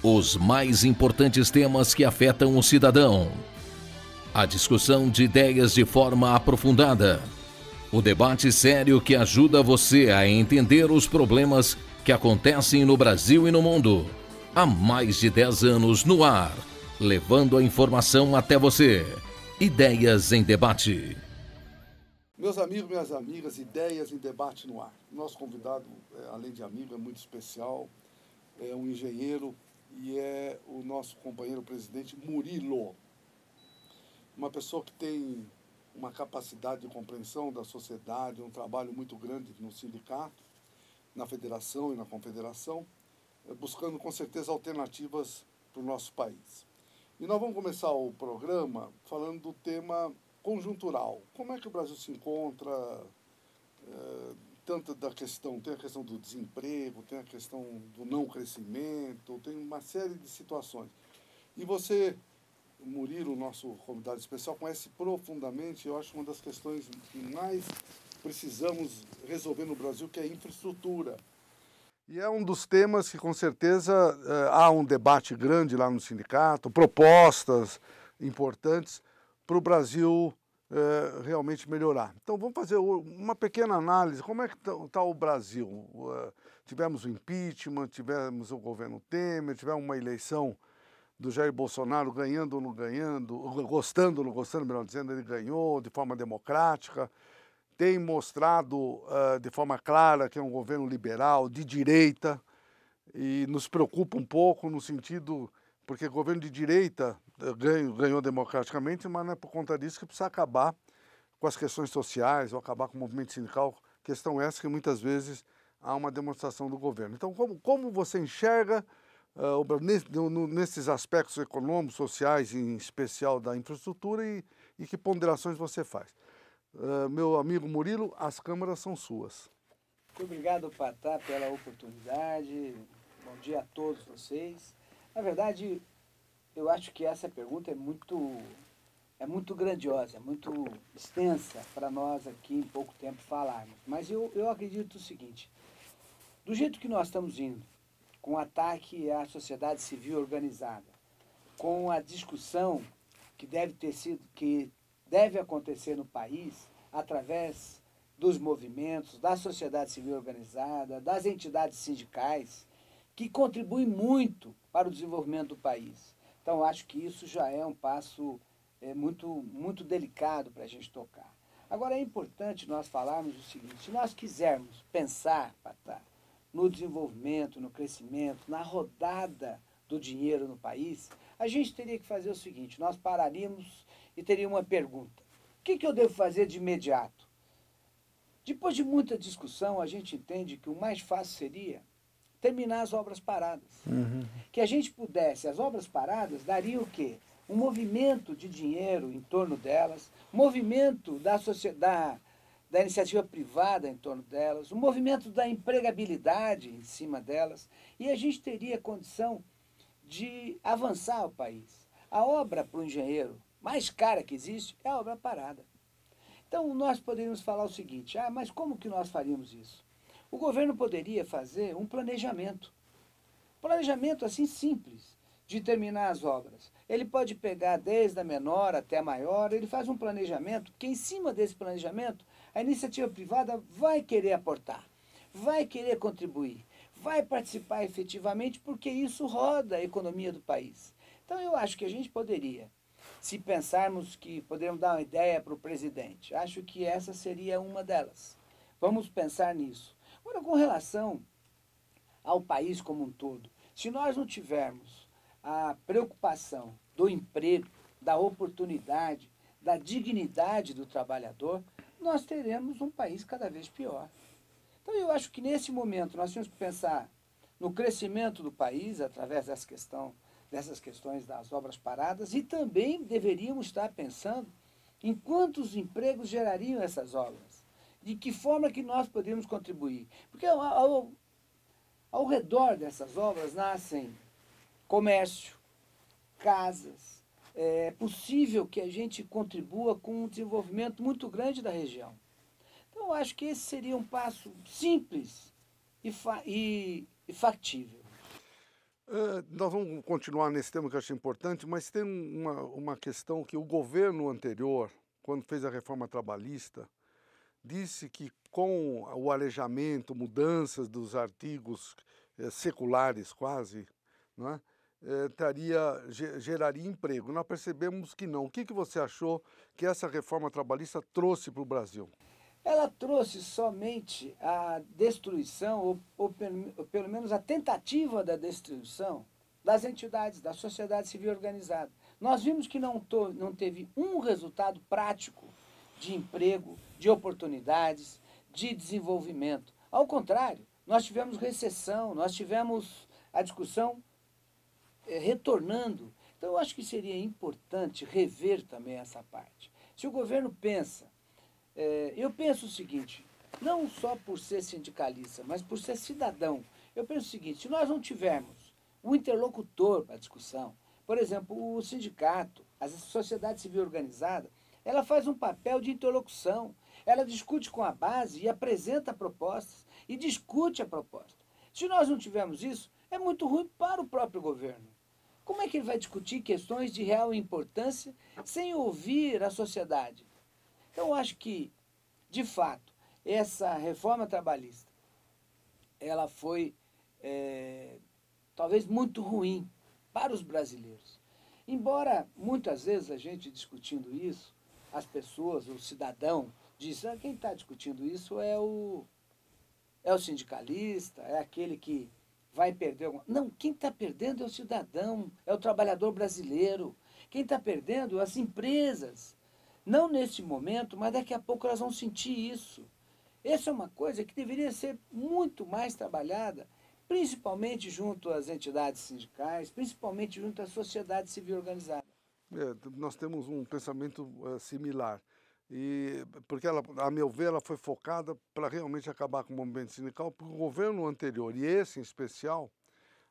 Os mais importantes temas que afetam o cidadão. A discussão de ideias de forma aprofundada. O debate sério que ajuda você a entender os problemas que acontecem no Brasil e no mundo. Há mais de 10 anos no ar, levando a informação até você. Ideias em Debate. Meus amigos, minhas amigas, Ideias em Debate no ar. Nosso convidado, além de amigo, é muito especial. É um engenheiro e é o nosso companheiro presidente Murilo. Uma pessoa que tem uma capacidade de compreensão da sociedade, um trabalho muito grande no sindicato, na federação e na confederação, buscando com certeza alternativas para o nosso país. E nós vamos começar o programa falando do tema conjuntural. Como é que o Brasil se encontra, tanto da questão, tem a questão do desemprego, tem a questão do não crescimento, tem uma série de situações. E você, Murilo, nosso convidado especial, conhece profundamente, eu acho, uma das questões que mais precisamos resolver no Brasil, que é a infraestrutura. E é um dos temas que, com certeza, há um debate grande lá no sindicato, propostas importantes para o Brasil realmente melhorar. Então, vamos fazer uma pequena análise. Como é que está o Brasil? Tivemos o impeachment, tivemos o governo Temer, tivemos uma eleição do Jair Bolsonaro ganhando ou não ganhando, gostando ou não gostando, melhor dizendo, ele ganhou de forma democrática. Tem mostrado de forma clara que é um governo liberal, de direita, e nos preocupa um pouco no sentido, porque o governo de direita ganhou democraticamente, mas não é por conta disso que precisa acabar com as questões sociais ou acabar com o movimento sindical, questão essa que muitas vezes há uma demonstração do governo. Então, como você enxerga nesses aspectos econômicos, sociais, em especial da infraestrutura, e que ponderações você faz? Meu amigo Murilo, as câmaras são suas. Muito obrigado, Patá, pela oportunidade. Bom dia a todos vocês. Na verdade, eu acho que essa pergunta é muito grandiosa, é muito extensa para nós aqui em pouco tempo falarmos. Mas eu acredito o seguinte, do jeito que nós estamos indo, com o ataque à sociedade civil organizada, com a discussão que deve acontecer no país através dos movimentos, da sociedade civil organizada, das entidades sindicais, que contribuem muito para o desenvolvimento do país. Então, acho que isso já é um passo muito delicado para a gente tocar. Agora, é importante nós falarmos o seguinte, se nós quisermos pensar, Patá, no desenvolvimento, no crescimento, na rodada do dinheiro no país, a gente teria que fazer o seguinte, nós pararíamos e teria uma pergunta. O que eu devo fazer de imediato? Depois de muita discussão, a gente entende que o mais fácil seria terminar as obras paradas. Que a gente pudesse, as obras paradas dariam o quê? Um movimento de dinheiro em torno delas, movimento da sociedade, da iniciativa privada em torno delas, um movimento da empregabilidade em cima delas, e a gente teria condição de avançar o país. A obra para o engenheiro mais cara que existe é a obra parada. Então, nós poderíamos falar o seguinte, mas como que nós faríamos isso? O governo poderia fazer um planejamento assim simples, de terminar as obras. Ele pode pegar desde a menor até a maior, ele faz um planejamento, que em cima desse planejamento, a iniciativa privada vai querer aportar, vai querer contribuir, vai participar efetivamente, porque isso roda a economia do país. Então, eu acho que a gente poderia, se pensarmos que podemos dar uma ideia para o presidente, acho que essa seria uma delas. Vamos pensar nisso. Agora, com relação ao país como um todo, se nós não tivermos a preocupação do emprego, da oportunidade, da dignidade do trabalhador, nós teremos um país cada vez pior. Então, eu acho que nesse momento nós temos que pensar no crescimento do país através dessas questões das obras paradas, e também deveríamos estar pensando em quantos empregos gerariam essas obras, de que forma que nós poderíamos contribuir. Porque ao redor dessas obras nascem comércio, casas. É possível que a gente contribua com um desenvolvimento muito grande da região. Então, eu acho que esse seria um passo simples e factível. Nós vamos continuar nesse tema que eu achei importante, mas tem uma questão que o governo anterior, quando fez a reforma trabalhista, disse que com o alejamento, mudanças dos artigos seculares quase, não é? Geraria emprego. Nós percebemos que não. O que você achou que essa reforma trabalhista trouxe para o Brasil? Ela trouxe somente a destruição, ou pelo menos a tentativa da destruição das entidades, da sociedade civil organizada. Nós vimos que não teve um resultado prático de emprego, de oportunidades, de desenvolvimento. Ao contrário, nós tivemos recessão, nós tivemos a discussão retornando. Então, eu acho que seria importante rever também essa parte. Se o governo pensa, eu penso o seguinte, não só por ser sindicalista, mas por ser cidadão. Eu penso o seguinte, se nós não tivermos um interlocutor para a discussão, por exemplo, o sindicato, a sociedade civil organizada, ela faz um papel de interlocução. Ela discute com a base e apresenta propostas e discute a proposta. Se nós não tivermos isso, é muito ruim para o próprio governo. Como é que ele vai discutir questões de real importância sem ouvir a sociedade? Então, eu acho que, de fato, essa reforma trabalhista, ela foi talvez muito ruim para os brasileiros. Embora, muitas vezes, a gente discutindo isso, as pessoas, o cidadão, diz, quem está discutindo isso é o sindicalista, é aquele que vai perder alguma... Não, quem está perdendo é o cidadão, é o trabalhador brasileiro. Quem está perdendo é as empresas. Não nesse momento, mas daqui a pouco elas vão sentir isso. Essa é uma coisa que deveria ser muito mais trabalhada, principalmente junto às entidades sindicais, principalmente junto à sociedade civil organizada. Nós temos um pensamento similar. Porque ela, a meu ver, ela foi focada para realmente acabar com o movimento sindical, porque o governo anterior, e esse em especial,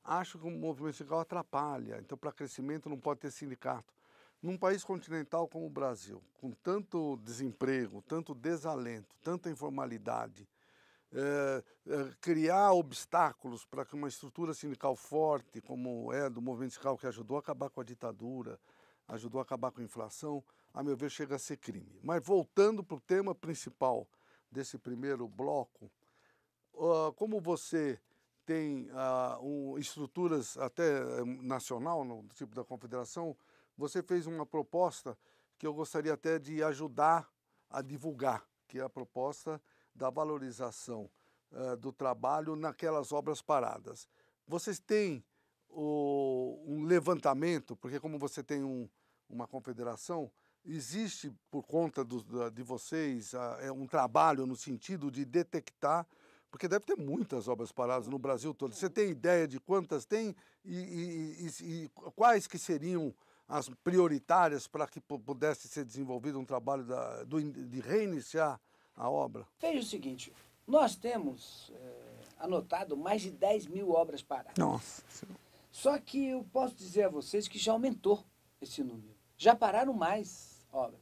acha que o movimento sindical atrapalha. Então, para crescimento não pode ter sindicato. Num país continental como o Brasil, com tanto desemprego, tanto desalento, tanta informalidade, criar obstáculos para que uma estrutura sindical forte, como é do movimento sindical, que ajudou a acabar com a ditadura, ajudou a acabar com a inflação, a meu ver, chega a ser crime. Mas voltando para o tema principal desse primeiro bloco, como você tem estruturas até nacional, no tipo da confederação, você fez uma proposta que eu gostaria até de ajudar a divulgar, que é a proposta da valorização do trabalho naquelas obras paradas. Vocês têm um levantamento, porque como você tem uma confederação, existe por conta de vocês um trabalho no sentido de detectar, porque deve ter muitas obras paradas no Brasil todo. Você tem ideia de quantas tem e quais que seriam as prioritárias para que pudesse ser desenvolvido um trabalho de reiniciar a obra? Veja o seguinte, nós temos anotado mais de 10 mil obras paradas. Nossa. Só que eu posso dizer a vocês que já aumentou esse número. Já pararam mais obras.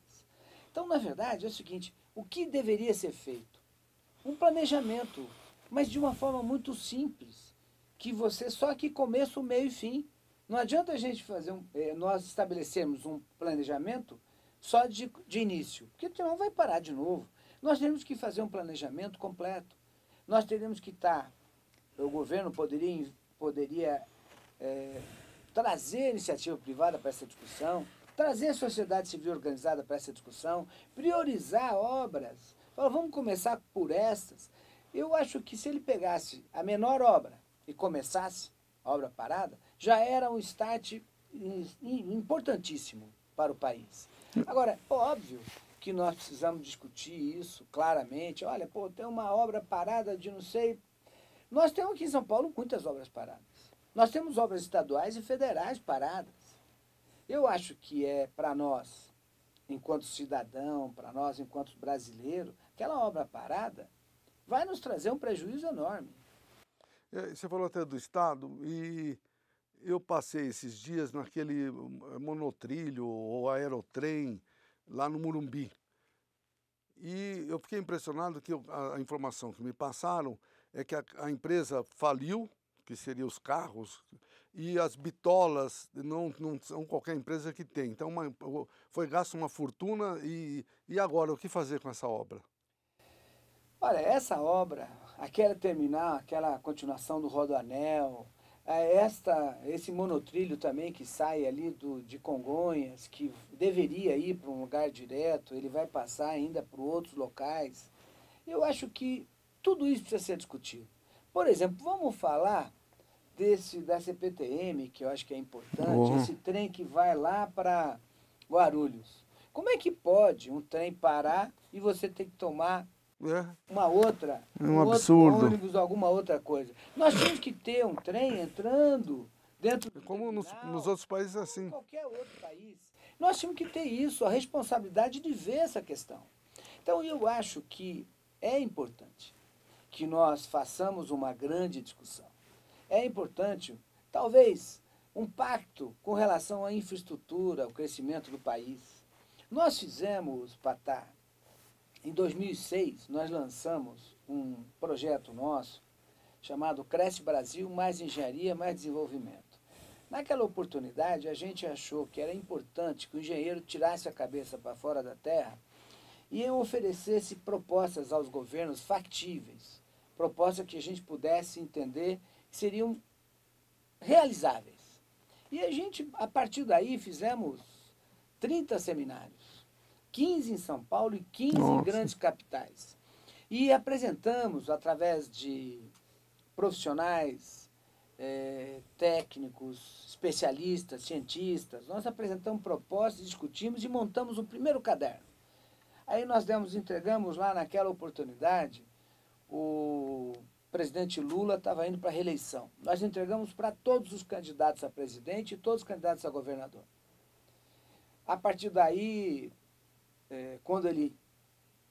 Então, na verdade, é o seguinte, o que deveria ser feito? Um planejamento, mas de uma forma muito simples, que você só que começo, meio e fim. Não adianta a gente fazer nós estabelecermos um planejamento só de início, porque senão vai parar de novo. Nós temos que fazer um planejamento completo. Nós teríamos que o governo poderia trazer a iniciativa privada para essa discussão, trazer a sociedade civil organizada para essa discussão, priorizar obras. Falar, vamos começar por estas. Eu acho que se ele pegasse a menor obra e começasse a obra parada, já era um start importantíssimo para o país. Agora, óbvio que nós precisamos discutir isso claramente. Olha, tem uma obra parada de não sei... Nós temos aqui em São Paulo muitas obras paradas. Nós temos obras estaduais e federais paradas. Eu acho que para nós, enquanto cidadão, para nós, enquanto brasileiro, aquela obra parada vai nos trazer um prejuízo enorme. Você falou até do Estado e eu passei esses dias naquele monotrilho ou aerotrem lá no Morumbi. E eu fiquei impressionado que a informação que me passaram é que a empresa faliu, que seriam os carros, e as bitolas não são qualquer empresa que tem. Então foi gasto uma fortuna e agora o que fazer com essa obra? Olha, essa obra, aquela terminal, aquela continuação do Rodoanel, esse monotrilho também que sai ali de Congonhas, que deveria ir para um lugar direto, ele vai passar ainda por outros locais. Eu acho que tudo isso precisa ser discutido. Por exemplo, vamos falar da CPTM, que eu acho que é importante, esse trem que vai lá para Guarulhos. Como é que pode um trem parar e você ter que tomar uma outra, um absurdo. Outro ônibus, alguma outra coisa? Nós temos que ter um trem entrando dentro do como nos outros países assim. Em qualquer outro país. Nós temos que ter isso, a responsabilidade de ver essa questão. Então, eu acho que é importante que nós façamos uma grande discussão. É importante, talvez, um pacto com relação à infraestrutura, ao crescimento do país. Nós fizemos, Patá, em 2006, nós lançamos um projeto nosso chamado Cresce Brasil, mais engenharia, mais desenvolvimento. Naquela oportunidade, a gente achou que era importante que o engenheiro tirasse a cabeça para fora da terra e oferecesse propostas aos governos factíveis, propostas que a gente pudesse entender que seriam realizáveis. E a gente, a partir daí, fizemos 30 seminários, 15 em São Paulo e 15 em grandes capitais. E apresentamos, através de profissionais, técnicos, especialistas, cientistas, nós apresentamos propostas, discutimos e montamos o primeiro caderno. Aí nós entregamos lá naquela oportunidade, o presidente Lula estava indo para a reeleição. Nós entregamos para todos os candidatos a presidente e todos os candidatos a governador. A partir daí, quando ele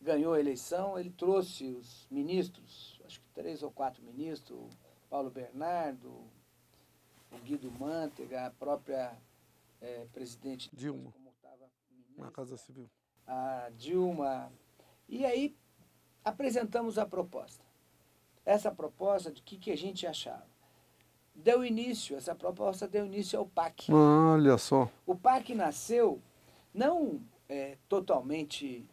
ganhou a eleição, ele trouxe os ministros, acho que 3 ou 4 ministros, o Paulo Bernardo, o Guido Mantega, a própria presidente Dilma, como estava na Casa Civil. A Dilma. E aí apresentamos a proposta. Essa proposta, de que a gente achava? Essa proposta deu início ao PAC. Olha só. O PAC nasceu não totalmente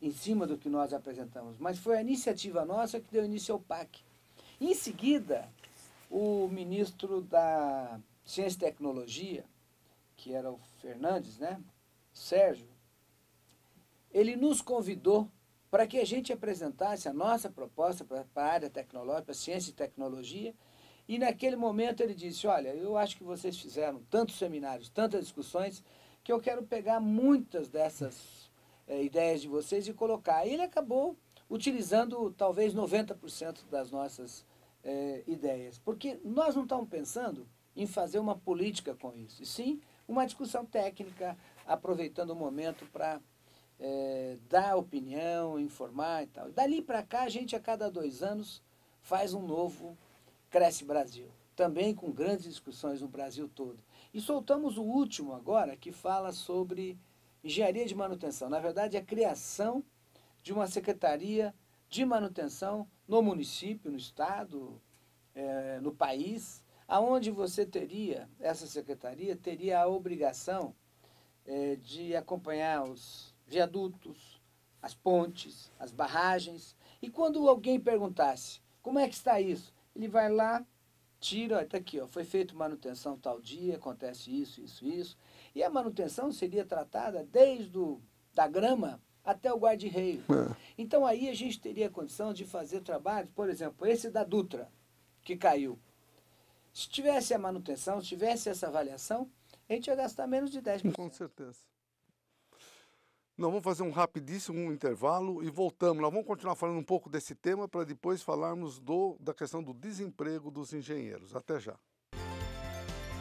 em cima do que nós apresentamos, mas foi a iniciativa nossa que deu início ao PAC. Em seguida, o ministro da Ciência e Tecnologia, que era o Fernandes, né? Sérgio, ele nos convidou para que a gente apresentasse a nossa proposta para a área tecnológica, para a ciência e tecnologia, e naquele momento ele disse, olha, eu acho que vocês fizeram tantos seminários, tantas discussões, que eu quero pegar muitas dessas ideias de vocês e colocar. E ele acabou utilizando talvez 90% das nossas ideias, porque nós não estamos pensando em fazer uma política com isso, e sim uma discussão técnica, aproveitando o momento para dar opinião, informar e tal. Dali para cá, a gente a cada 2 anos faz um novo Cresce Brasil, também com grandes discussões no Brasil todo. E soltamos o último agora, que fala sobre engenharia de manutenção. Na verdade, a criação de uma secretaria de manutenção no município, no estado, no país, aonde você essa secretaria teria a obrigação de acompanhar os viadutos, as pontes, as barragens. E quando alguém perguntasse, como é que está isso? Ele vai lá, tira, está aqui, ó, foi feita manutenção tal dia, acontece isso, isso, isso. E a manutenção seria tratada desde da grama até o guarda-reio. Então aí a gente teria a condição de fazer trabalhos, por exemplo, esse da Dutra, que caiu. Se tivesse a manutenção, se tivesse essa avaliação, a gente ia gastar menos de 10%. Com certeza. Nós vamos fazer um rapidíssimo intervalo e voltamos. Nós vamos continuar falando um pouco desse tema para depois falarmos da questão do desemprego dos engenheiros. Até já.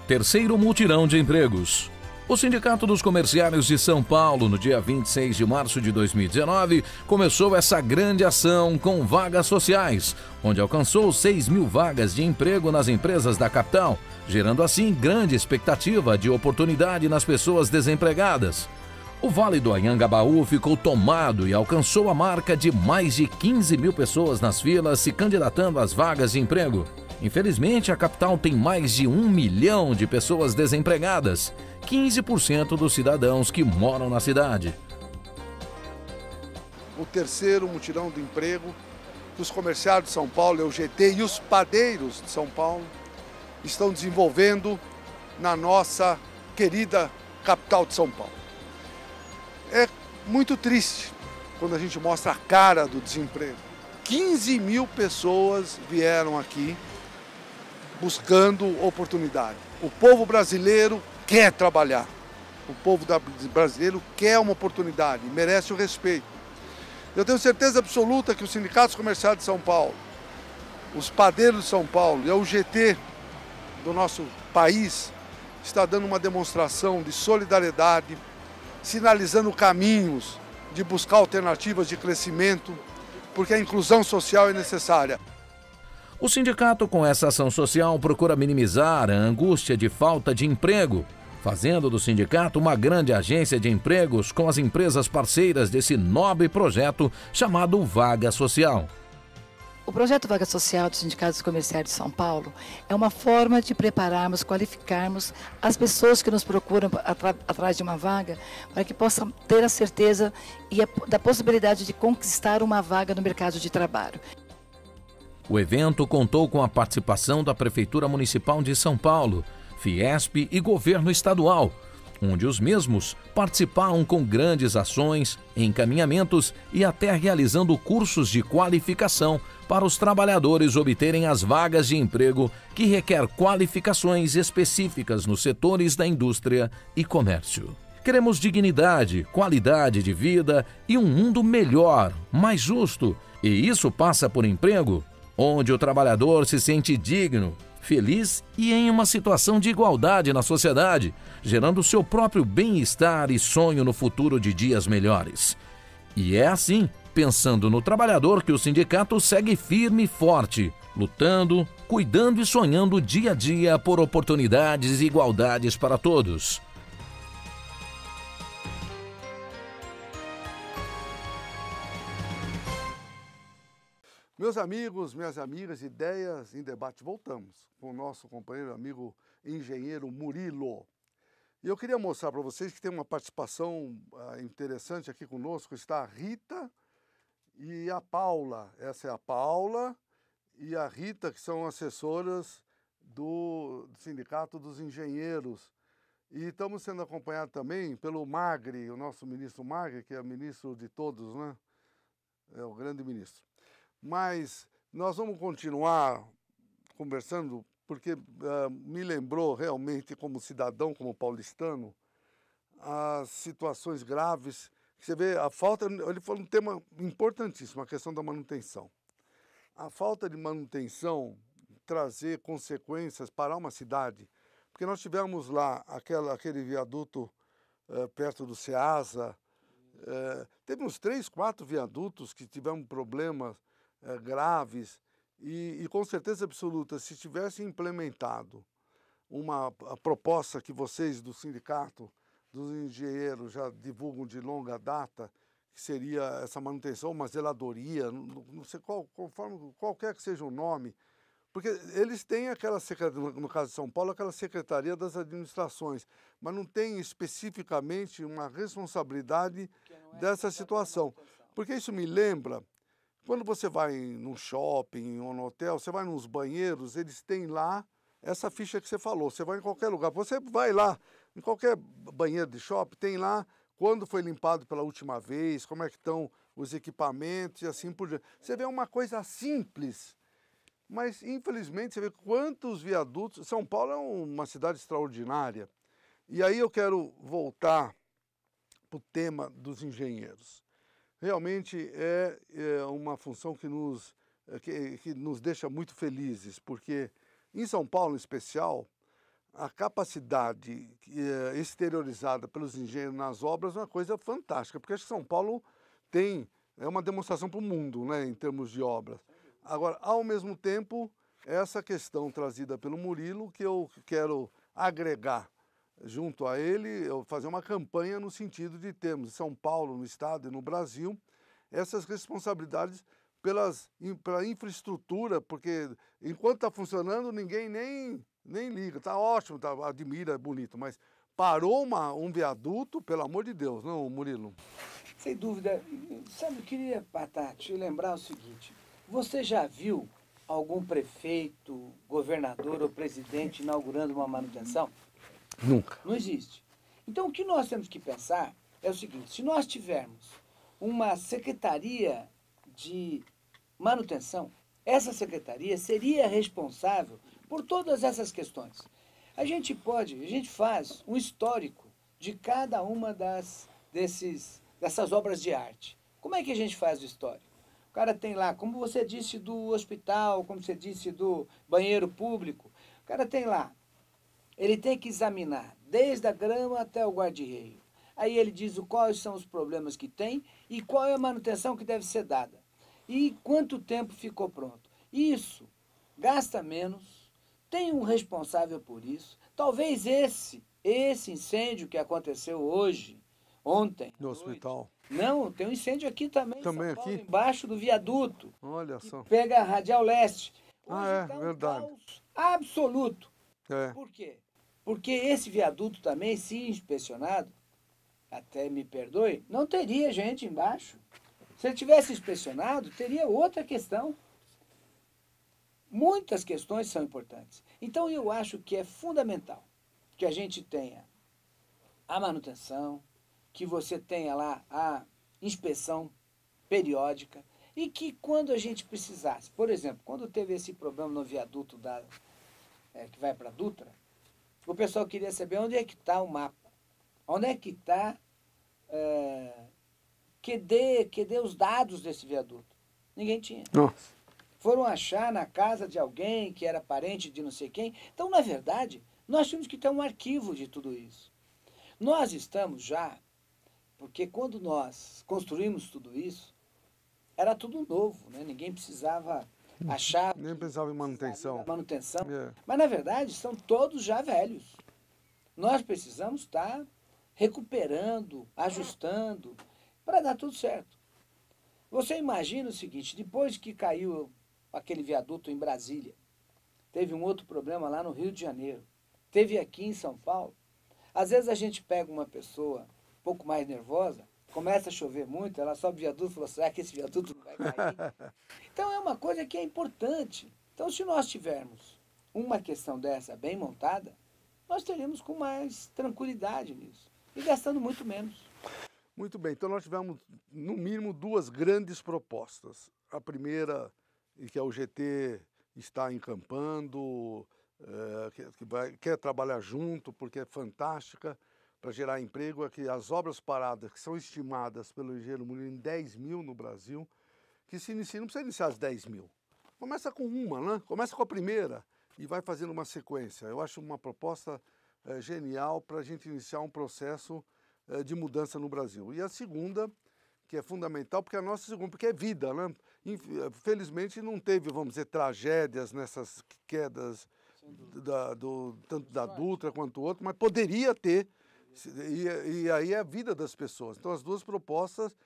Terceiro mutirão de empregos. O Sindicato dos Comerciários de São Paulo, no dia 26 de março de 2019, começou essa grande ação com vagas sociais, onde alcançou 6.000 vagas de emprego nas empresas da capital, gerando assim grande expectativa de oportunidade nas pessoas desempregadas. O Vale do Anhangabaú ficou tomado e alcançou a marca de mais de 15.000 pessoas nas filas se candidatando às vagas de emprego. Infelizmente, a capital tem mais de 1 milhão de pessoas desempregadas, 15% dos cidadãos que moram na cidade. O terceiro mutirão do emprego que os comerciários de São Paulo, o GT e os padeiros de São Paulo estão desenvolvendo na nossa querida capital de São Paulo. É muito triste quando a gente mostra a cara do desemprego. 15 mil pessoas vieram aqui buscando oportunidade. O povo brasileiro quer trabalhar. O povo brasileiro quer uma oportunidade, merece o respeito. Eu tenho certeza absoluta que os sindicatos comerciais de São Paulo, os padeiros de São Paulo e a UGT do nosso país está dando uma demonstração de solidariedade, sinalizando caminhos de buscar alternativas de crescimento, porque a inclusão social é necessária. O sindicato, com essa ação social, procura minimizar a angústia de falta de emprego, fazendo do sindicato uma grande agência de empregos com as empresas parceiras desse nobre projeto chamado Vaga Social. O projeto Vaga Social dos Sindicatos Comerciais de São Paulo é uma forma de prepararmos, qualificarmos as pessoas que nos procuram atrás de uma vaga para que possam ter a certeza da possibilidade de conquistar uma vaga no mercado de trabalho. O evento contou com a participação da Prefeitura Municipal de São Paulo, Fiesp e Governo Estadual, onde os mesmos participaram com grandes ações, encaminhamentos e até realizando cursos de qualificação para os trabalhadores obterem as vagas de emprego que requer qualificações específicas nos setores da indústria e comércio. Queremos dignidade, qualidade de vida e um mundo melhor, mais justo. E isso passa por emprego, onde o trabalhador se sente digno, feliz e em uma situação de igualdade na sociedade, gerando seu próprio bem-estar e sonho no futuro de dias melhores. E é assim, pensando no trabalhador, que o sindicato segue firme e forte, lutando, cuidando e sonhando dia a dia por oportunidades e igualdades para todos. Meus amigos, minhas amigas, Ideias em Debate. Voltamos com o nosso companheiro, amigo engenheiro Murilo. E eu queria mostrar para vocês que tem uma participação interessante aqui conosco. Está a Rita e a Paula. Essa é a Paula e a Rita, que são assessoras do Sindicato dos Engenheiros. E estamos sendo acompanhados também pelo Magri, o nosso ministro Magri, que é ministro de todos, né? É o grande ministro. Mas nós vamos continuar conversando, porque me lembrou realmente, como cidadão, como paulistano, as situações graves. Você vê a falta, ele falou um tema importantíssimo, a questão da manutenção. A falta de manutenção trazer consequências para uma cidade, porque nós tivemos lá aquele viaduto perto do Ceasa, teve uns 3, 4 viadutos que tiveram problemas graves e com certeza absoluta, se tivesse implementado a proposta que vocês do sindicato dos engenheiros já divulgam de longa data, que seria essa manutenção, uma zeladoria, não sei qualquer que seja o nome, porque eles têm aquela secretaria, no caso de São Paulo, aquela Secretaria das Administrações, mas não tem especificamente uma responsabilidade dessa situação. Porque isso me lembra, quando você vai num shopping ou no hotel, você vai nos banheiros, eles têm lá essa ficha que você falou. Você vai em qualquer lugar, você vai lá, em qualquer banheiro de shopping, tem lá quando foi limpado pela última vez, como é que estão os equipamentos e assim por diante. Você vê uma coisa simples, mas infelizmente você vê quantos viadutos. São Paulo é uma cidade extraordinária. E aí eu quero voltar para o tema dos engenheiros. Realmente é uma função que nos deixa muito felizes, porque em São Paulo, em especial, a capacidade exteriorizada pelos engenheiros nas obras é uma coisa fantástica, porque acho que São Paulo é uma demonstração para o mundo, né, em termos de obras. Agora, ao mesmo tempo, essa questão trazida pelo Murilo, que eu quero agregar junto a ele, fazer uma campanha no sentido de termos em São Paulo, no Estado e no Brasil, essas responsabilidades pela infraestrutura, porque enquanto está funcionando, ninguém nem liga. Está ótimo, admira, é bonito, mas parou um viaduto, pelo amor de Deus, não, Murilo? Sem dúvida. Sabe, eu queria, Patá, te lembrar o seguinte. Você já viu algum prefeito, governador ou presidente inaugurando uma manutenção? Nunca. Não existe. Então, o que nós temos que pensar é o seguinte: se nós tivermos uma secretaria de manutenção, essa secretaria seria responsável por todas essas questões. A gente faz um histórico de cada uma dessas obras de arte. Como é que a gente faz o histórico? O cara tem lá, como você disse do hospital, como você disse do banheiro público, o cara tem lá, ele tem que examinar desde a grama até o guarda-reio. Aí ele diz quais são os problemas que tem e qual é a manutenção que deve ser dada. E quanto tempo ficou pronto. Isso gasta menos, tem um responsável por isso. Talvez esse incêndio que aconteceu ontem. No hospital. Não, tem um incêndio aqui também. Também em São Paulo, aqui? embaixo do viaduto. Olha só. Pega a Radial Leste. É, tá um verdade. caos absoluto. É. Por quê? Porque esse viaduto também, se inspecionado, até me perdoe, não teria gente embaixo. Se ele tivesse inspecionado, teria outra questão. Muitas questões são importantes. Então, eu acho que é fundamental que a gente tenha a manutenção, que você tenha lá a inspeção periódica e que quando a gente precisasse, por exemplo, quando teve esse problema no viaduto que vai para a Dutra, o pessoal queria saber onde é que está o mapa, onde é que está, cadê os dados desse viaduto? Ninguém tinha. Nossa. Foram achar na casa de alguém que era parente de não sei quem. Então, na verdade, nós tínhamos que ter um arquivo de tudo isso. Nós estamos já, porque quando nós construímos tudo isso, era tudo novo, né? Ninguém precisava achar... Nem pensava em manutenção. É. Mas, na verdade, são todos já velhos. Nós precisamos estar recuperando, ajustando, para dar tudo certo. Você imagina o seguinte, depois que caiu aquele viaduto em Brasília, teve um outro problema lá no Rio de Janeiro, teve aqui em São Paulo. Às vezes a gente pega uma pessoa um pouco mais nervosa, começa a chover muito, ela sobe o viaduto e fala, será que esse viaduto não vai cair? Então é uma coisa que é importante. Então se nós tivermos uma questão dessa bem montada, nós teríamos com mais tranquilidade nisso e gastando muito menos. Muito bem, então nós tivemos no mínimo duas grandes propostas. A primeira, que a UGT está encampando, quer trabalhar junto porque é fantástica para gerar emprego, é que as obras paradas, que são estimadas pelo engenheiro Murilo em 10 mil no Brasil, que se inicia, não precisa iniciar as 10 mil. Começa com uma, né? Começa com a primeira e vai fazendo uma sequência. Eu acho uma proposta genial para a gente iniciar um processo de mudança no Brasil. E a segunda, que é fundamental, porque é vida, né? Infelizmente não teve, vamos dizer, tragédias nessas quedas, tanto da Dutra quanto do outro, mas poderia ter, e aí é a vida das pessoas. Então as duas propostas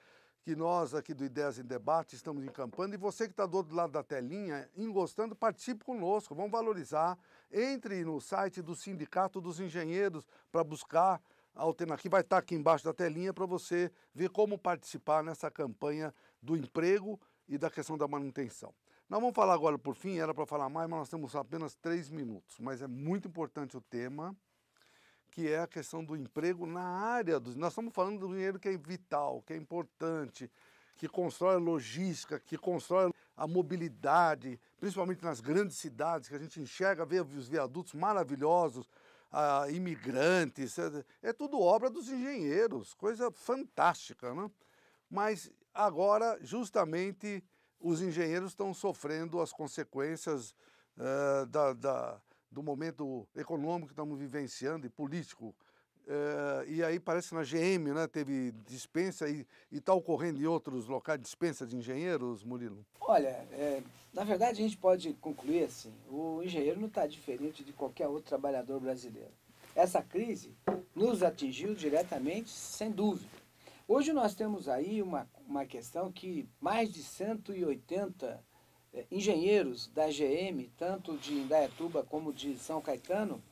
que nós aqui do Ideias em Debate estamos encampando, e você que está do outro lado da telinha, gostando, participe conosco, vamos valorizar, entre no site do Sindicato dos Engenheiros para buscar a alternativa, vai estar aqui embaixo da telinha para você ver como participar nessa campanha do emprego e da questão da manutenção. Nós vamos falar agora, por fim, era para falar mais, mas nós temos apenas 3 minutos, mas é muito importante o tema, que é a questão do emprego na área nós estamos falando do engenheiro que é vital, que é importante, que constrói a logística, que constrói a mobilidade, principalmente nas grandes cidades, que a gente enxerga, vê os viadutos maravilhosos, imigrantes, é tudo obra dos engenheiros, coisa fantástica, né? Mas agora, justamente, os engenheiros estão sofrendo as consequências do momento econômico que estamos vivenciando e político. E aí parece que na GM, né, teve dispensa e está ocorrendo em outros locais dispensa de engenheiros, Murilo? Olha, na verdade a gente pode concluir assim, o engenheiro não está diferente de qualquer outro trabalhador brasileiro. Essa crise nos atingiu diretamente, sem dúvida. Hoje nós temos aí uma questão que mais de 180 engenheiros da GM, tanto de Indaiatuba como de São Caetano,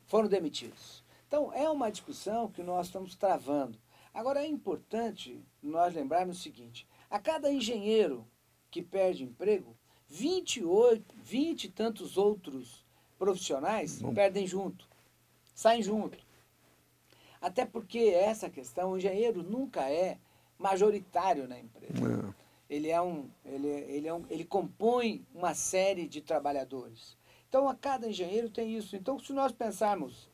foram demitidos. Então, é uma discussão que nós estamos travando. Agora, é importante nós lembrarmos o seguinte: a cada engenheiro que perde emprego, 20 e tantos outros profissionais perdem junto, saem junto. Até porque essa questão, o engenheiro nunca é majoritário na empresa. Ele compõe uma série de trabalhadores. Então, a cada engenheiro tem isso. Então, se nós pensarmos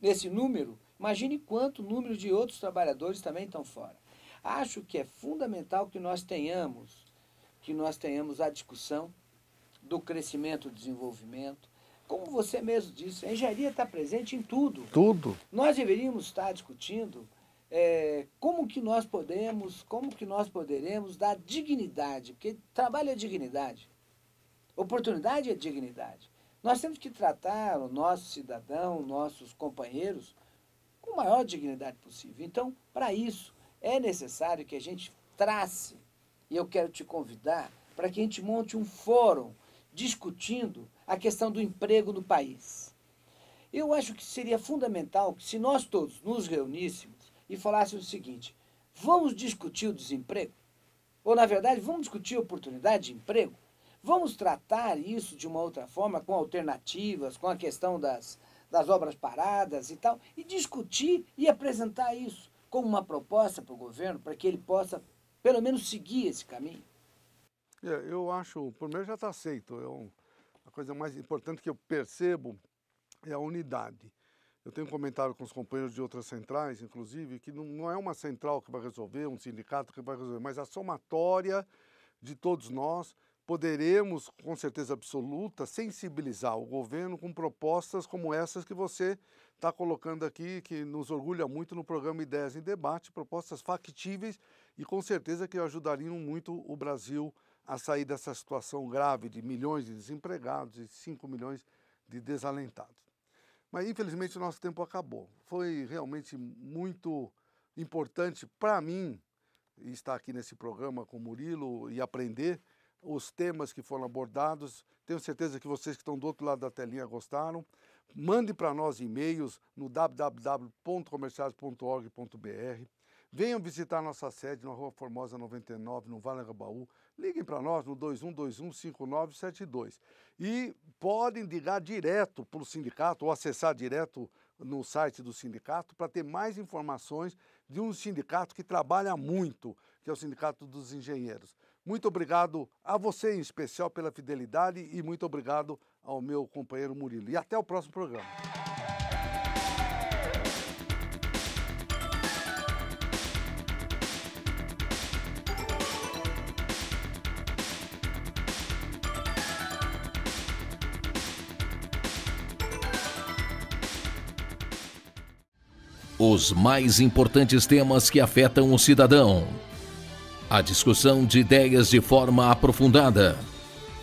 nesse número, imagine quanto número de outros trabalhadores também estão fora. Acho que é fundamental que nós tenhamos a discussão do crescimento e desenvolvimento. Como você mesmo disse, a engenharia está presente em tudo. Tudo. Nós deveríamos estar discutindo como que nós poderemos dar dignidade, porque trabalho é dignidade, oportunidade é dignidade. Nós temos que tratar o nosso cidadão, nossos companheiros, com a maior dignidade possível. Então, para isso, é necessário que a gente trace, e eu quero te convidar, para que a gente monte um fórum discutindo a questão do emprego no país. Eu acho que seria fundamental que, se nós todos nos reuníssemos e falássemos o seguinte: vamos discutir o desemprego? Ou, na verdade, vamos discutir a oportunidade de emprego? Vamos tratar isso de uma outra forma, com alternativas, com a questão das obras paradas e tal, e discutir e apresentar isso como uma proposta para o governo, para que ele possa, pelo menos, seguir esse caminho? Eu acho, por mim já está aceito. A coisa mais importante que eu percebo é a unidade. Eu tenho comentado com os companheiros de outras centrais, inclusive, que não é uma central que vai resolver, um sindicato que vai resolver, mas a somatória de todos nós poderemos, com certeza absoluta, sensibilizar o governo com propostas como essas que você está colocando aqui, que nos orgulha muito no programa Ideias em Debate, propostas factíveis e com certeza que ajudariam muito o Brasil a sair dessa situação grave de milhões de desempregados e 5 milhões de desalentados. Mas, infelizmente, o nosso tempo acabou. Foi realmente muito importante para mim estar aqui nesse programa com o Murilo e aprender os temas que foram abordados. Tenho certeza que vocês que estão do outro lado da telinha gostaram. Mande para nós e-mails no www.comerciais.org.br. Venham visitar nossa sede na Rua Formosa 99, no Vale Agabaú. Liguem para nós no 2121-5972. E podem ligar direto para o sindicato ou acessar direto no site do sindicato para ter mais informações de um sindicato que trabalha muito, que é o Sindicato dos Engenheiros. Muito obrigado a você em especial pela fidelidade e muito obrigado ao meu companheiro Murilo. E até o próximo programa. Os mais importantes temas que afetam o cidadão. A discussão de ideias de forma aprofundada.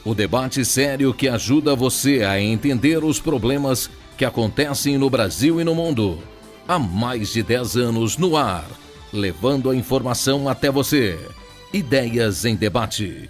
O debate sério que ajuda você a entender os problemas que acontecem no Brasil e no mundo. Há mais de 10 anos no ar, levando a informação até você. Ideias em Debate.